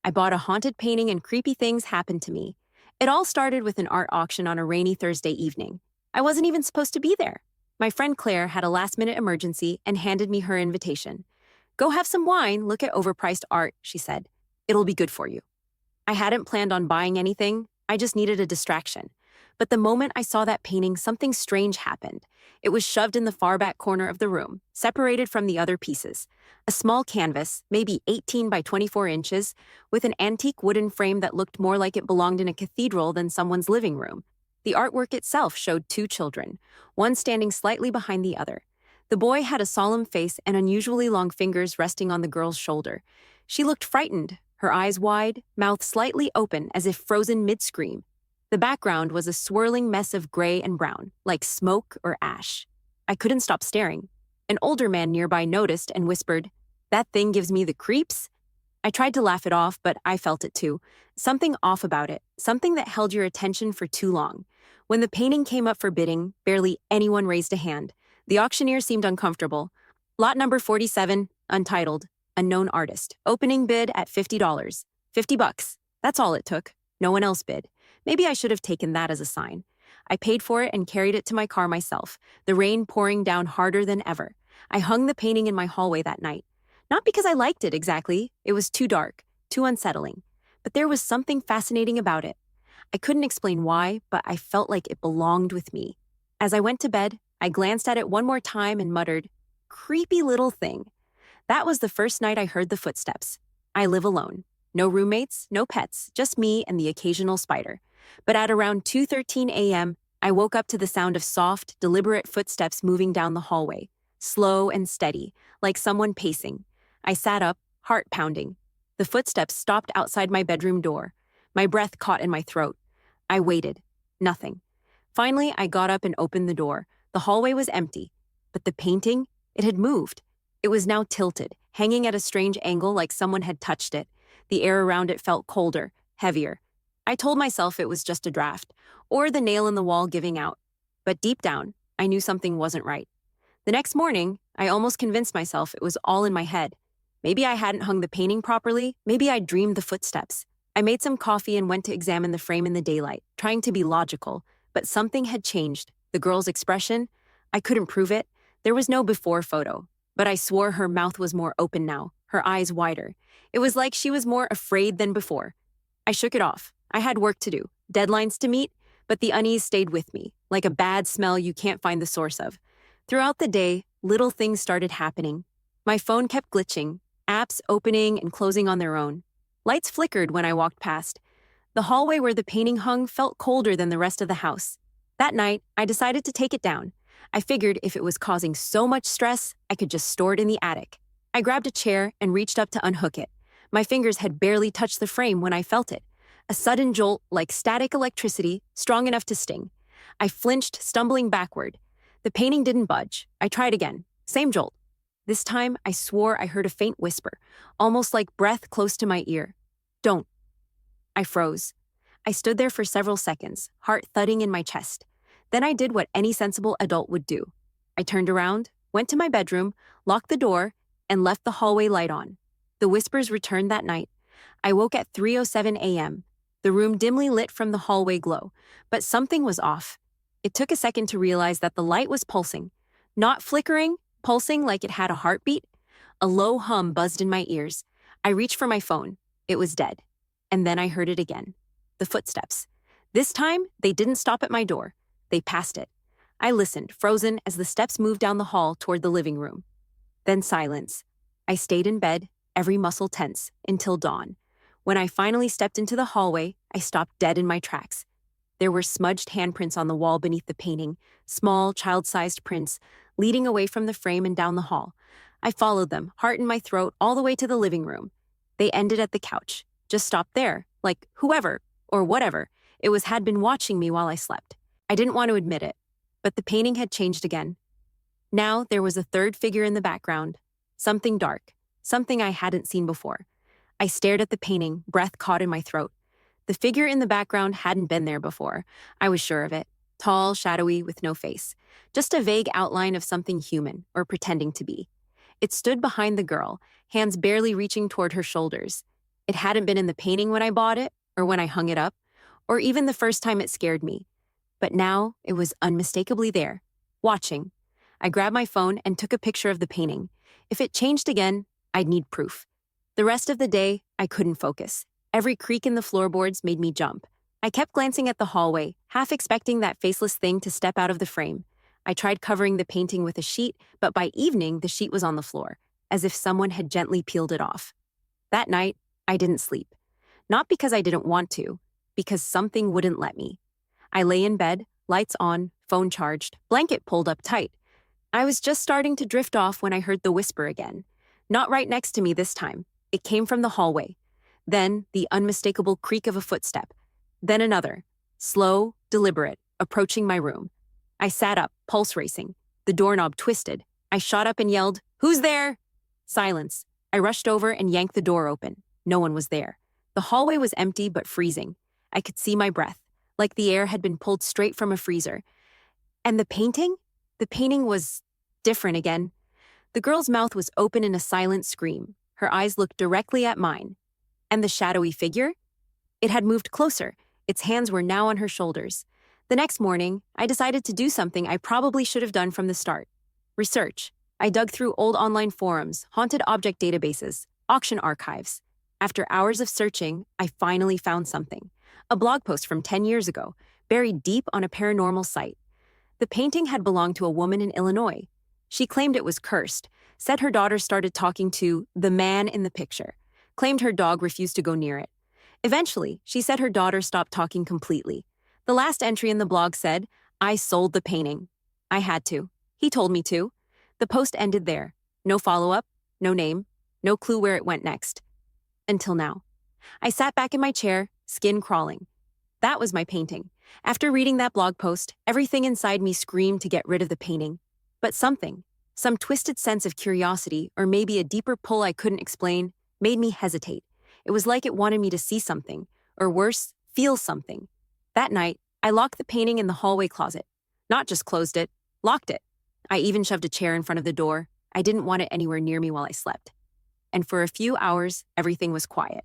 I bought a haunted painting and creepy things happened to me. It all started with an art auction on a rainy Thursday evening. I wasn't even supposed to be there. My friend Claire had a last-minute emergency and handed me her invitation. Go have some wine, look at overpriced art, she said. It'll be good for you. I hadn't planned on buying anything, I just needed a distraction. But the moment I saw that painting, something strange happened. It was shoved in the far back corner of the room, separated from the other pieces. A small canvas, maybe 18 by 24 inches, with an antique wooden frame that looked more like it belonged in a cathedral than someone's living room. The artwork itself showed two children, one standing slightly behind the other. The boy had a solemn face and unusually long fingers resting on the girl's shoulder. She looked frightened, her eyes wide, mouth slightly open as if frozen mid-scream. The background was a swirling mess of gray and brown, like smoke or ash. I couldn't stop staring. An older man nearby noticed and whispered, "That thing gives me the creeps." I tried to laugh it off, but I felt it too. Something off about it, something that held your attention for too long. When the painting came up for bidding, barely anyone raised a hand. The auctioneer seemed uncomfortable. Lot number 47, untitled, unknown artist. Opening bid at $50. $50. That's all it took. No one else bid. Maybe I should have taken that as a sign. I paid for it and carried it to my car myself, the rain pouring down harder than ever. I hung the painting in my hallway that night. Not because I liked it exactly. It was too dark, too unsettling. But there was something fascinating about it. I couldn't explain why, but I felt like it belonged with me. As I went to bed, I glanced at it one more time and muttered, "Creepy little thing." That was the first night I heard the footsteps. I live alone. No roommates, no pets, just me and the occasional spider. But at around 2:13 a.m., I woke up to the sound of soft, deliberate footsteps moving down the hallway, slow and steady, like someone pacing. I sat up, heart pounding. The footsteps stopped outside my bedroom door. My breath caught in my throat. I waited. Nothing. Finally, I got up and opened the door. The hallway was empty. But the painting? It had moved. It was now tilted, hanging at a strange angle like someone had touched it. The air around it felt colder, heavier. I told myself it was just a draft, or the nail in the wall giving out. But deep down, I knew something wasn't right. The next morning, I almost convinced myself it was all in my head. Maybe I hadn't hung the painting properly, maybe I dreamed the footsteps. I made some coffee and went to examine the frame in the daylight, trying to be logical, but something had changed. The girl's expression, I couldn't prove it. There was no before photo, but I swore her mouth was more open now, her eyes wider. It was like she was more afraid than before. I shook it off. I had work to do, deadlines to meet, but the unease stayed with me, like a bad smell you can't find the source of. Throughout the day, little things started happening. My phone kept glitching, apps opening and closing on their own. Lights flickered when I walked past. The hallway where the painting hung felt colder than the rest of the house. That night, I decided to take it down. I figured if it was causing so much stress, I could just store it in the attic. I grabbed a chair and reached up to unhook it. My fingers had barely touched the frame when I felt it. A sudden jolt, like static electricity, strong enough to sting. I flinched, stumbling backward. The painting didn't budge. I tried again. Same jolt. This time, I swore I heard a faint whisper, almost like breath close to my ear. "Don't." I froze. I stood there for several seconds, heart thudding in my chest. Then I did what any sensible adult would do. I turned around, went to my bedroom, locked the door, and left the hallway light on. The whispers returned that night. I woke at 3:07 a.m., the room dimly lit from the hallway glow, but something was off. It took a second to realize that the light was pulsing. Not flickering, pulsing like it had a heartbeat. A low hum buzzed in my ears. I reached for my phone. It was dead. And then I heard it again. The footsteps. This time, they didn't stop at my door. They passed it. I listened, frozen, as the steps moved down the hall toward the living room. Then silence. I stayed in bed, every muscle tense, until dawn. When I finally stepped into the hallway, I stopped dead in my tracks. There were smudged handprints on the wall beneath the painting, small, child-sized prints, leading away from the frame and down the hall. I followed them, heart in my throat, all the way to the living room. They ended at the couch, just stopped there, like whoever, or whatever, had been watching me while I slept. I didn't want to admit it, but the painting had changed again. Now there was a third figure in the background, something dark, something I hadn't seen before. I stared at the painting, breath caught in my throat. The figure in the background hadn't been there before. I was sure of it. Tall, shadowy, with no face. Just a vague outline of something human, or pretending to be. It stood behind the girl, hands barely reaching toward her shoulders. It hadn't been in the painting when I bought it, or when I hung it up, or even the first time it scared me. But now it was unmistakably there, watching. I grabbed my phone and took a picture of the painting. If it changed again, I'd need proof. The rest of the day, I couldn't focus. Every creak in the floorboards made me jump. I kept glancing at the hallway, half expecting that faceless thing to step out of the frame. I tried covering the painting with a sheet, but by evening, the sheet was on the floor, as if someone had gently peeled it off. That night, I didn't sleep. Not because I didn't want to, because something wouldn't let me. I lay in bed, lights on, phone charged, blanket pulled up tight. I was just starting to drift off when I heard the whisper again. Not right next to me this time. It came from the hallway. Then the unmistakable creak of a footstep. Then another, slow, deliberate, approaching my room. I sat up, pulse racing. The doorknob twisted. I shot up and yelled, "Who's there?" Silence. I rushed over and yanked the door open. No one was there. The hallway was empty but freezing. I could see my breath, like the air had been pulled straight from a freezer. And the painting? The painting was different again. The girl's mouth was open in a silent scream. Her eyes looked directly at mine. And the shadowy figure? It had moved closer. Its hands were now on her shoulders. The next morning, I decided to do something I probably should have done from the start. Research. I dug through old online forums, haunted object databases, auction archives. After hours of searching, I finally found something. A blog post from 10 years ago, buried deep on a paranormal site. The painting had belonged to a woman in Illinois. She claimed it was cursed, said her daughter started talking to the man in the picture, claimed her dog refused to go near it. Eventually, she said her daughter stopped talking completely. The last entry in the blog said, "I sold the painting. I had to. He told me to." The post ended there. No follow-up, no name, no clue where it went next. Until now. I sat back in my chair, skin crawling. That was my painting. After reading that blog post, everything inside me screamed to get rid of the painting. But something, some twisted sense of curiosity, or maybe a deeper pull I couldn't explain, made me hesitate. It was like it wanted me to see something, or worse, feel something. That night, I locked the painting in the hallway closet. Not just closed it, locked it. I even shoved a chair in front of the door. I didn't want it anywhere near me while I slept. And for a few hours, everything was quiet.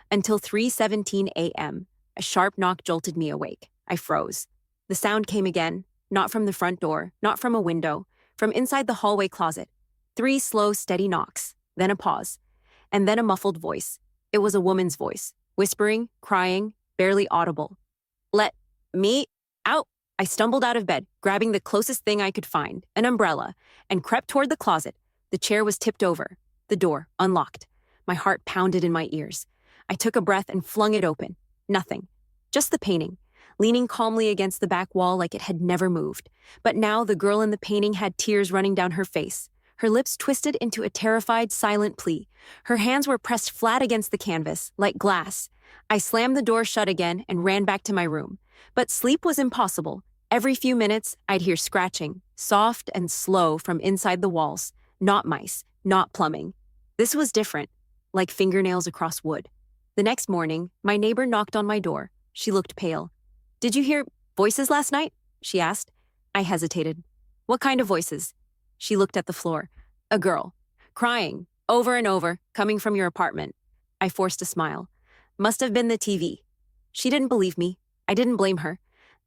Until 3:17 a.m., a sharp knock jolted me awake. I froze. The sound came again, not from the front door, not from a window, from inside the hallway closet. 3 slow, steady knocks, then a pause, and then a muffled voice. It was a woman's voice, whispering, crying, barely audible. "Let me out." I stumbled out of bed, grabbing the closest thing I could find, an umbrella, and crept toward the closet. The chair was tipped over. The door, unlocked. My heart pounded in my ears. I took a breath and flung it open. Nothing. Just the painting, leaning calmly against the back wall like it had never moved. But now the girl in the painting had tears running down her face. Her lips twisted into a terrified, silent plea. Her hands were pressed flat against the canvas, like glass. I slammed the door shut again and ran back to my room. But sleep was impossible. Every few minutes, I'd hear scratching, soft and slow from inside the walls. Not mice, not plumbing. This was different, like fingernails across wood. The next morning, my neighbor knocked on my door. She looked pale. "Did you hear voices last night?" she asked. I hesitated. "What kind of voices?" She looked at the floor. "A girl. Crying, over and over, coming from your apartment." I forced a smile. "Must have been the TV." She didn't believe me. I didn't blame her.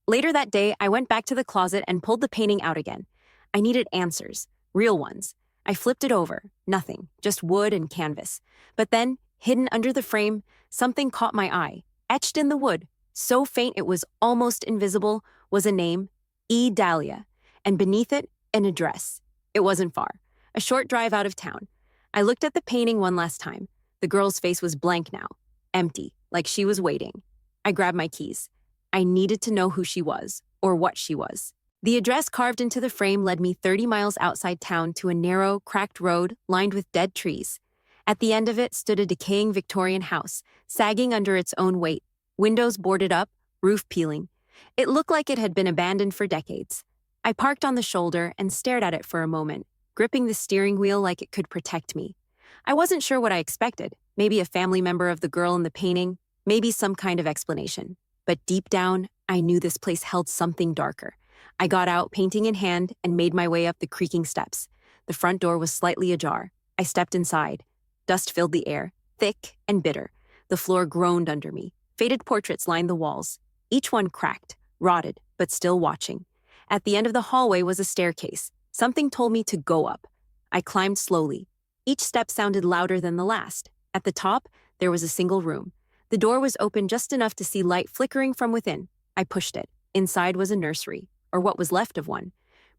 Later that day, I went back to the closet and pulled the painting out again. I needed answers, real ones. I flipped it over. Nothing, just wood and canvas. But then, hidden under the frame, something caught my eye. Etched in the wood, so faint it was almost invisible, was a name, E. Dahlia, and beneath it, an address. It wasn't far, a short drive out of town. I looked at the painting one last time. The girl's face was blank now, empty, like she was waiting. I grabbed my keys. I needed to know who she was, or what she was. The address carved into the frame led me 30 miles outside town to a narrow, cracked road lined with dead trees. At the end of it stood a decaying Victorian house, sagging under its own weight, windows boarded up, roof peeling. It looked like it had been abandoned for decades. I parked on the shoulder and stared at it for a moment, gripping the steering wheel like it could protect me. I wasn't sure what I expected. Maybe a family member of the girl in the painting, maybe some kind of explanation. But deep down, I knew this place held something darker. I got out, painting in hand, and made my way up the creaking steps. The front door was slightly ajar. I stepped inside. Dust filled the air, thick and bitter. The floor groaned under me. Faded portraits lined the walls, each one cracked, rotted, but still watching. At the end of the hallway was a staircase. Something told me to go up. I climbed slowly. Each step sounded louder than the last. At the top, there was a single room. The door was open just enough to see light flickering from within. I pushed it. Inside was a nursery, or what was left of one.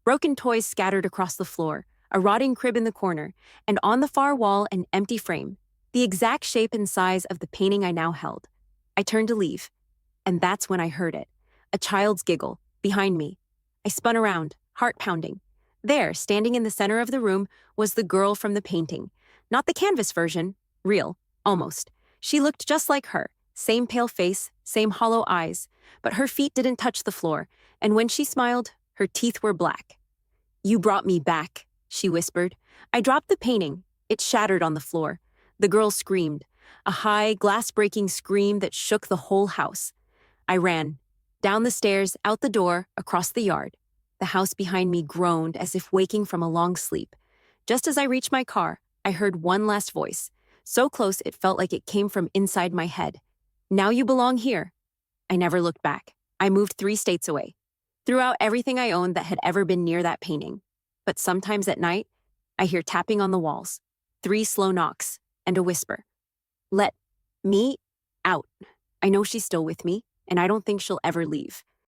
Broken toys scattered across the floor, a rotting crib in the corner, and on the far wall an empty frame, the exact shape and size of the painting I now held. I turned to leave, and that's when I heard it. A child's giggle, behind me. I spun around, heart pounding. There, standing in the center of the room, was the girl from the painting. Not the canvas version, real, almost. She looked just like her, same pale face, same hollow eyes, but her feet didn't touch the floor, and when she smiled, her teeth were black. "You brought me back," she whispered. I dropped the painting. It shattered on the floor. The girl screamed, a high, glass-breaking scream that shook the whole house. I ran, down the stairs, out the door, across the yard. The house behind me groaned as if waking from a long sleep. Just as I reached my car, I heard one last voice, so close it felt like it came from inside my head. "Now you belong here." I never looked back. I moved 3 states away. Threw out everything I owned that had ever been near that painting. But sometimes at night, I hear tapping on the walls, 3 slow knocks, and a whisper. "Let me out." I know she's still with me, and I don't think she'll ever leave.